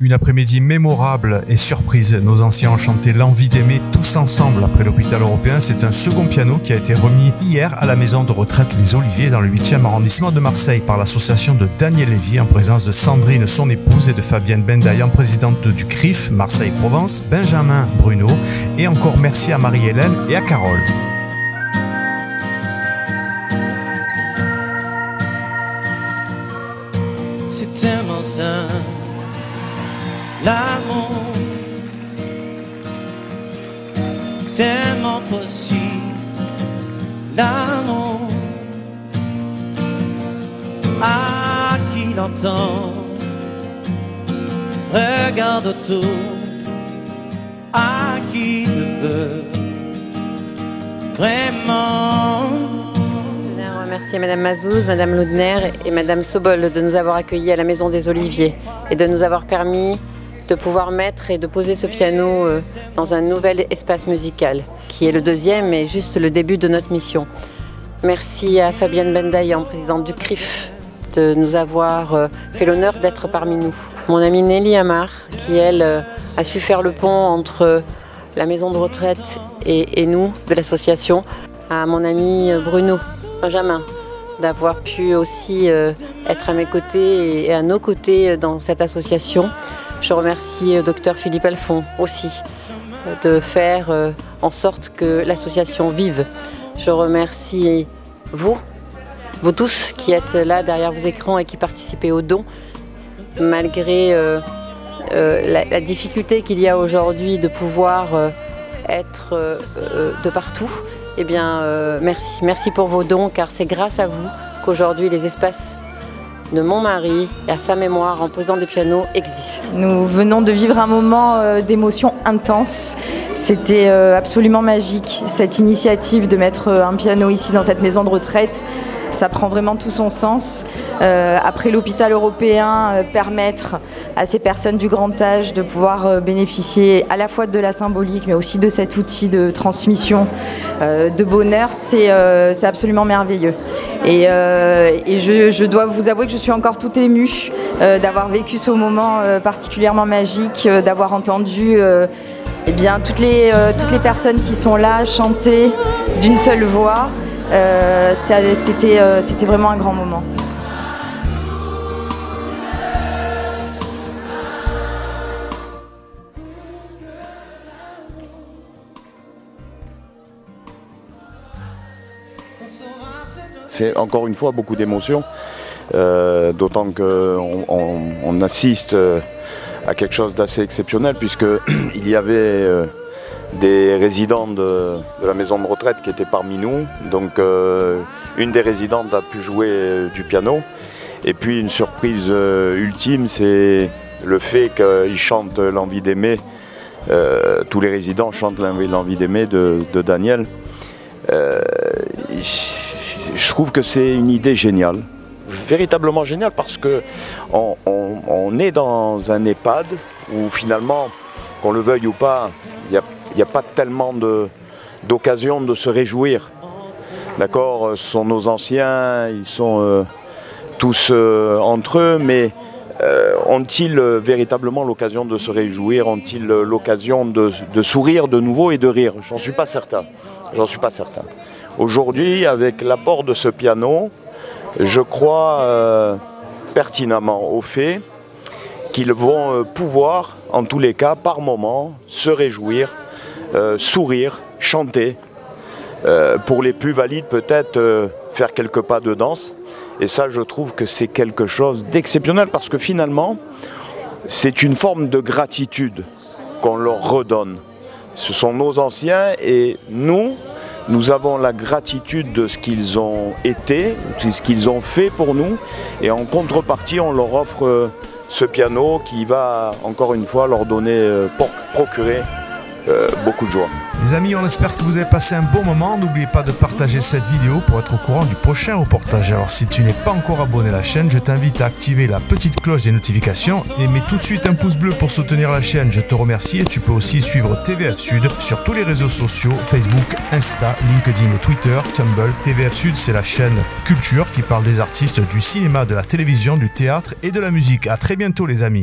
Une après-midi mémorable et surprise. Nos anciens ont chanté l'envie d'aimer tous ensemble après l'hôpital européen. C'est un second piano qui a été remis hier à la maison de retraite Les Oliviers dans le 8e arrondissement de Marseille par l'association de Daniel Lévy en présence de Sandrine, son épouse, et de Fabienne Bendayan, présidente du CRIF Marseille-Provence, Benjamin Bruno, et encore merci à Marie-Hélène et à Carole. C'est tellement sain, l'amour, tellement possible, l'amour, à qui l'entend, regarde autour, à qui le veut, vraiment. Remercier Madame Mazouz, Madame Laudner et Madame Sobol de nous avoir accueillis à la Maison des Oliviers et de nous avoir permis de pouvoir mettre et de poser ce piano dans un nouvel espace musical qui est le deuxième et juste le début de notre mission. Merci à Fabienne Bendayan, présidente du CRIF, de nous avoir fait l'honneur d'être parmi nous. Mon amie Nelly Amar, qui elle a su faire le pont entre la maison de retraite et nous de l'association. À mon ami Bruno Benjamin, d'avoir pu aussi être à mes côtés et à nos côtés dans cette association. Je remercie Dr Philippe Alphon aussi de faire en sorte que l'association vive. Je remercie vous tous qui êtes là derrière vos écrans et qui participez aux dons, malgré la difficulté qu'il y a aujourd'hui de pouvoir être de partout. Eh bien, merci pour vos dons, car c'est grâce à vous qu'aujourd'hui les espaces de mon mari et à sa mémoire en posant des pianos existent. Nous venons de vivre un moment d'émotion intense. C'était absolument magique, cette initiative de mettre un piano ici dans cette maison de retraite. Ça prend vraiment tout son sens. Après l'hôpital européen, permettre à ces personnes du grand âge de pouvoir bénéficier à la fois de la symbolique, mais aussi de cet outil de transmission de bonheur, c'est absolument merveilleux. Et je dois vous avouer que je suis encore toute émue d'avoir vécu ce moment particulièrement magique, d'avoir entendu eh bien, toutes les personnes qui sont là chanter d'une seule voix. C'était vraiment un grand moment. C'est encore une fois beaucoup d'émotions, d'autant qu'on assiste à quelque chose d'assez exceptionnel, puisqu'il y avait des résidents de la maison de retraite qui étaient parmi nous. Donc une des résidentes a pu jouer du piano. Et puis une surprise ultime, c'est le fait qu'ils chantent l'envie d'aimer. Tous les résidents chantent l'envie d'aimer de Daniel. Je trouve que c'est une idée géniale, véritablement géniale, parce qu'on est dans un EHPAD où finalement, qu'on le veuille ou pas, il n'y a pas tellement d'occasion de se réjouir. D'accord, ce sont nos anciens, ils sont tous entre eux, mais ont-ils véritablement l'occasion de se réjouir? Ont-ils l'occasion de sourire de nouveau et de rire? J'en suis pas certain. J'en suis pas certain. Aujourd'hui, avec l'apport de ce piano, je crois pertinemment au fait qu'ils vont pouvoir, en tous les cas, par moment, se réjouir, sourire, chanter. Pour les plus valides, peut-être faire quelques pas de danse. Et ça, je trouve que c'est quelque chose d'exceptionnel, parce que finalement, c'est une forme de gratitude qu'on leur redonne. Ce sont nos anciens et nous avons la gratitude de ce qu'ils ont été, de ce qu'ils ont fait pour nous. Et en contrepartie, on leur offre ce piano qui va, encore une fois, leur donner, procurer beaucoup de joie. Les amis, on espère que vous avez passé un bon moment. N'oubliez pas de partager cette vidéo pour être au courant du prochain reportage. Alors si tu n'es pas encore abonné à la chaîne, je t'invite à activer la petite cloche des notifications et mets tout de suite un pouce bleu pour soutenir la chaîne. Je te remercie et tu peux aussi suivre TVF Sud sur tous les réseaux sociaux, Facebook, Insta, LinkedIn et Twitter, Tumblr. TVF Sud, c'est la chaîne culture qui parle des artistes du cinéma, de la télévision, du théâtre et de la musique. À très bientôt les amis.